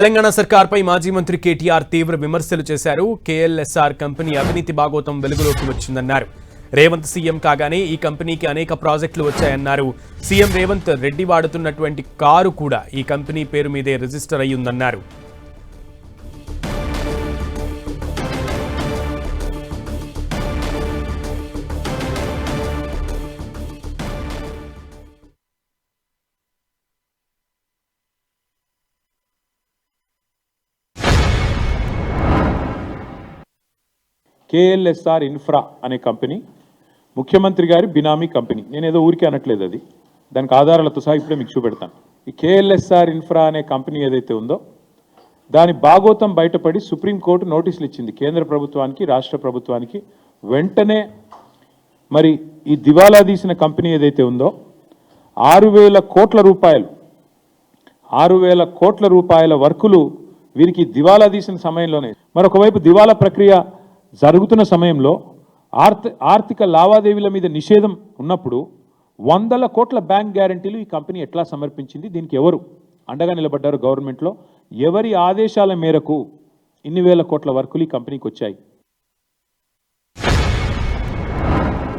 తెలంగాణ సర్కార్పై మాజీ మంత్రి కేటీఆర్ తీవ్ర విమర్శలు చేశారు. కేఎల్ఎస్ఆర్ కంపెనీ అవినీతి భాగోతం వెలుగులోకి వచ్చిందన్నారు. రేవంత్ సీఎం కాగానే ఈ కంపెనీకి అనేక ప్రాజెక్టులు వచ్చాయన్నారు. సీఎం రేవంత్ రెడ్డి వాడుతున్నటువంటి కారు కూడా ఈ కంపెనీ పేరు మీదే రిజిస్టర్ అయ్యిందన్నారు. కేఎల్ఎస్ఆర్ ఇన్ఫ్రా అనే కంపెనీ ముఖ్యమంత్రి గారి బినామీ కంపెనీ. నేనేదో ఊరికే అనట్లేదు, అది దానికి ఆధారాలతో సహా ఇప్పుడే మీకు చూపెడతాను. ఈ కేఎల్ఎస్ఆర్ ఇన్ఫ్రా అనే కంపెనీ ఏదైతే ఉందో దాని భాగోతం బయటపడి సుప్రీంకోర్టు నోటీసులు ఇచ్చింది కేంద్ర ప్రభుత్వానికి, రాష్ట్ర ప్రభుత్వానికి. వెంటనే మరి ఈ దివాలా తీసిన కంపెనీ ఏదైతే ఉందో 6,000 కోట్ల రూపాయల వర్కులు వీరికి దివాలా తీసిన సమయంలోనే, మరొకవైపు దివాలా ప్రక్రియ జరుగుతున్న సమయంలో ఆర్థిక లావాదేవీల మీద నిషేధం ఉన్నప్పుడు 100 కోట్ల బ్యాంక్ గ్యారంటీలు ఈ కంపెనీ ఎట్లా సమర్పించింది? దీనికి ఎవరు అండగా నిలబడ్డారు? గవర్నమెంట్లో ఎవరి ఆదేశాల మేరకు ఇన్ని వేల కోట్ల వర్కులు ఈ కంపెనీకి వచ్చాయి?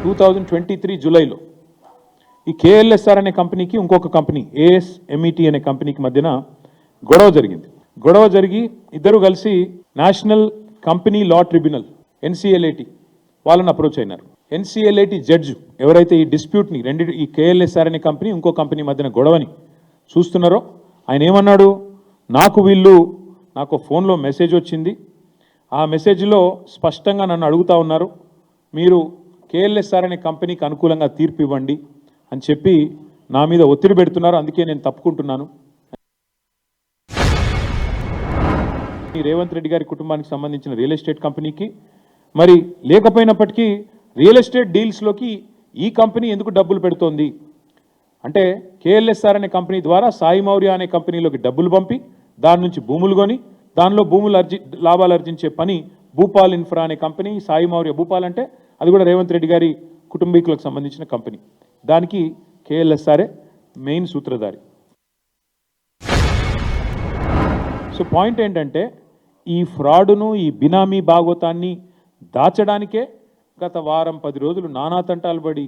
2023 జూలైలో ఈ కేఎల్ఎస్ఆర్ అనే కంపెనీకి ఇంకొక కంపెనీ ASMET అనే కంపెనీకి మధ్యన గొడవ జరిగి ఇద్దరు కలిసి national company law tribunal NCLAT వాళ్ళని అప్రోచ్ అయినారు. NCLAT జడ్జి ఎవరైతే ఈ డిస్ప్యూట్ని ఈ కేఎల్ఎస్ఆర్ అనే కంపెనీ ఇంకో కంపెనీ మధ్యన గొడవని చూస్తున్నారో ఆయన ఏమన్నాడు? నాకు ఫోన్లో మెసేజ్ వచ్చింది, ఆ మెసేజ్లో స్పష్టంగా నన్ను అడుగుతా ఉన్నారు, మీరు కేఎల్ఎస్ఆర్ అనే కంపెనీకి అనుకూలంగా తీర్పు ఇవ్వండి అని చెప్పి నా మీద ఒత్తిడి పెడుతున్నారు, అందుకే నేను తప్పుకుంటున్నాను. రేవంత్ రెడ్డి గారి కుటుంబానికి సంబంధించిన రియల్ ఎస్టేట్ కంపెనీకి మరి లేకపోయినప్పటికీ రియల్ ఎస్టేట్ డీల్స్లోకి ఈ కంపెనీ ఎందుకు డబ్బులు పెడుతోంది అంటే, కేఎల్ఎస్ఆర్ అనే కంపెనీ ద్వారా సాయి మౌర్య అనే కంపెనీలోకి డబ్బులు పంపి దాని నుంచి భూములు కొని దానిలో లాభాలు ఆర్జించే పని భూపాల్ ఇన్ఫ్రా అనే కంపెనీ. సాయి మౌర్య భూపాల్ అంటే అది కూడా రేవంత్ రెడ్డి గారి కుటుంబీకులకు సంబంధించిన కంపెనీ. దానికి కేఎల్ఎస్ఆర్ఏ మెయిన్ సూత్రధారి. సో పాయింట్ ఏంటంటే, ఈ ఫ్రాడును, ఈ బినామీ భాగోతాన్ని దాచడానికే గత వారం 10 రోజులు నానా తంటాలు పడి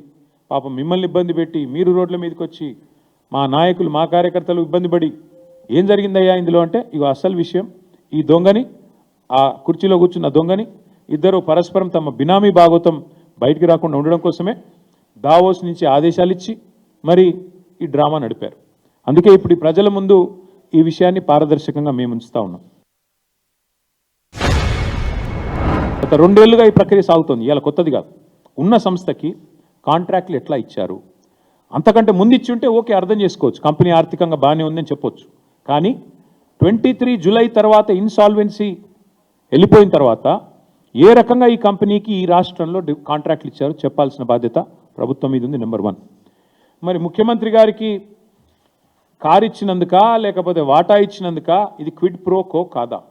పాపం మిమ్మల్ని ఇబ్బంది పెట్టి మీరు రోడ్ల మీదకి వచ్చి మా నాయకులు, మా కార్యకర్తలు ఇబ్బంది పడి ఏం జరిగిందయ్యా ఇందులో అంటే, ఇక అసలు విషయం ఈ దొంగని, ఆ కుర్చీలో కూర్చున్న దొంగని ఇద్దరు పరస్పరం తమ బినామీ భాగోతం బయటికి రాకుండా ఉండడం కోసమే దావోస్ నుంచి ఆదేశాలు ఇచ్చి మరి ఈ డ్రామా నడిపారు. అందుకే ఇప్పుడు ఈ ప్రజల ముందు ఈ విషయాన్ని పారదర్శకంగా మేము ఉంచుతా ఉన్నాం. గత 2 ఏళ్లుగా ఈ ప్రక్రియ సాగుతోంది, ఇలా కొత్తది కాదు. ఉన్న సంస్థకి కాంట్రాక్ట్లు ఎట్లా ఇచ్చారు, అంతకంటే ముందు ఇచ్చి ఉంటే ఓకే, అర్థం చేసుకోవచ్చు, కంపెనీ ఆర్థికంగా బాగానే ఉందని చెప్పొచ్చు. కానీ 23 జూలై తర్వాత ఇన్సాల్వెన్సీ వెళ్ళిపోయిన తర్వాత ఏ రకంగా ఈ కంపెనీకి ఈ రాష్ట్రంలో కాంట్రాక్ట్లు ఇచ్చారో చెప్పాల్సిన బాధ్యత ప్రభుత్వం మీద ఉంది. నెంబర్ 1. మరి ముఖ్యమంత్రి గారికి కారు ఇచ్చినందుక లేకపోతే వాటా ఇచ్చినందుక ఇది క్విడ్ ప్రో కో కాదా?